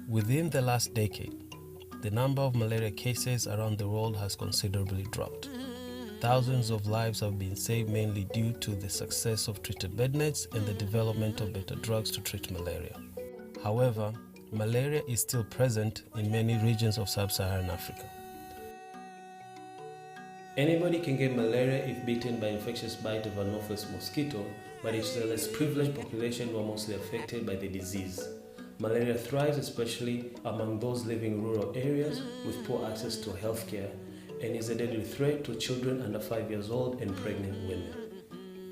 Within the last decade, the number of malaria cases around the world has considerably dropped. Thousands of lives have been saved mainly due to the success of treated bed nets and the development of better drugs to treat malaria. However, malaria is still present in many regions of sub-Saharan Africa. Anybody can get malaria if bitten by infectious bite of an Anopheles mosquito, but it's a less privileged population who are mostly affected by the disease. Malaria thrives especially among those living in rural areas with poor access to healthcare and is a deadly threat to children under 5 years old and pregnant women.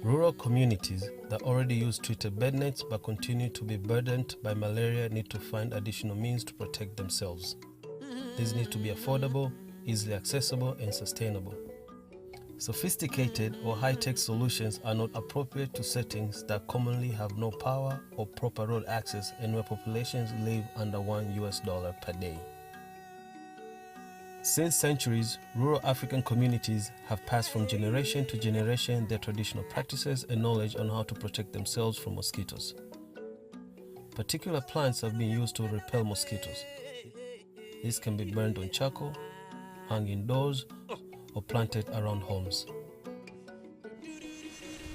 Rural communities that already use treated bed nets but continue to be burdened by malaria need to find additional means to protect themselves. These need to be affordable, easily accessible, and sustainable. Sophisticated or high-tech solutions are not appropriate to settings that commonly have no power or proper road access and where populations live under $1 per day. Since centuries, rural African communities have passed from generation to generation their traditional practices and knowledge on how to protect themselves from mosquitoes. Particular plants have been used to repel mosquitoes. These can be burned on charcoal, hung indoors, or planted around homes.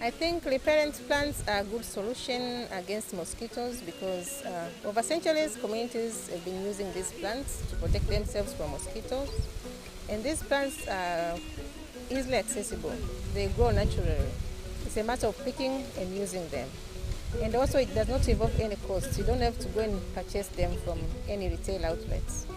I think repellent plants are a good solution against mosquitoes because over centuries communities have been using these plants to protect themselves from mosquitoes. And these plants are easily accessible. They grow naturally. It's a matter of picking and using them. And also it does not involve any cost. You don't have to go and purchase them from any retail outlets.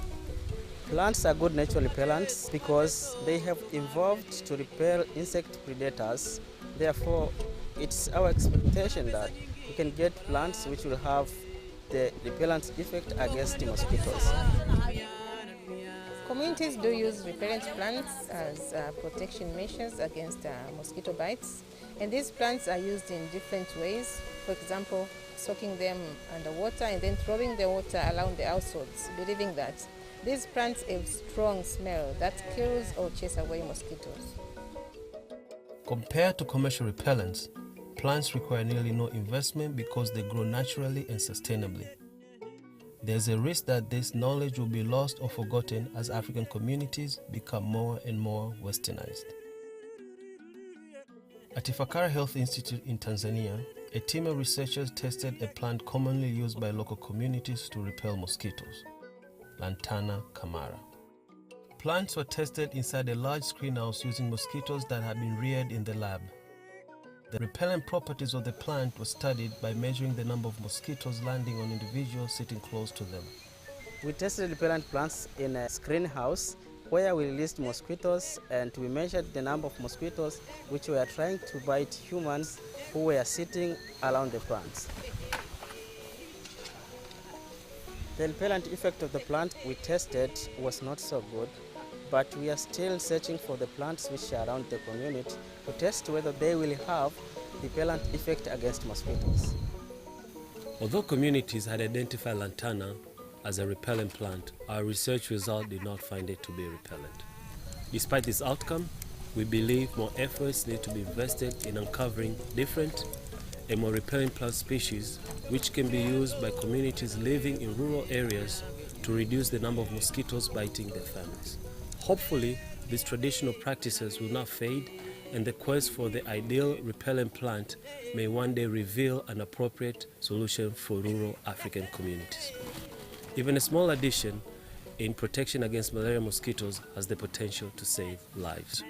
Plants are good natural repellents because they have evolved to repel insect predators. Therefore, it's our expectation that we can get plants which will have the repellent effect against the mosquitoes. Communities do use repellent plants as protection measures against mosquito bites. And these plants are used in different ways. For example, soaking them underwater and then throwing the water around the households, believing that these plants have strong smell that kills or chases away mosquitoes. Compared to commercial repellents, plants require nearly no investment because they grow naturally and sustainably. There's a risk that this knowledge will be lost or forgotten as African communities become more and more westernized. At Ifakara Health Institute in Tanzania, a team of researchers tested a plant commonly used by local communities to repel mosquitoes, Lantana Camara. Plants were tested inside a large greenhouse using mosquitoes that had been reared in the lab. The repellent properties of the plant were studied by measuring the number of mosquitoes landing on individuals sitting close to them. We tested repellent plants in a greenhouse where we released mosquitoes and we measured the number of mosquitoes which were trying to bite humans who were sitting around the plants. The repellent effect of the plant we tested was not so good, but we are still searching for the plants which are around the community to test whether they will have repellent effect against mosquitoes. Although communities had identified lantana as a repellent plant, our research result did not find it to be repellent. Despite this outcome, we believe more efforts need to be invested in uncovering different and more repellent plant species which can be used by communities living in rural areas to reduce the number of mosquitoes biting their families. Hopefully, these traditional practices will not fade and the quest for the ideal repellent plant may one day reveal an appropriate solution for rural African communities. Even a small addition in protection against malaria mosquitoes has the potential to save lives.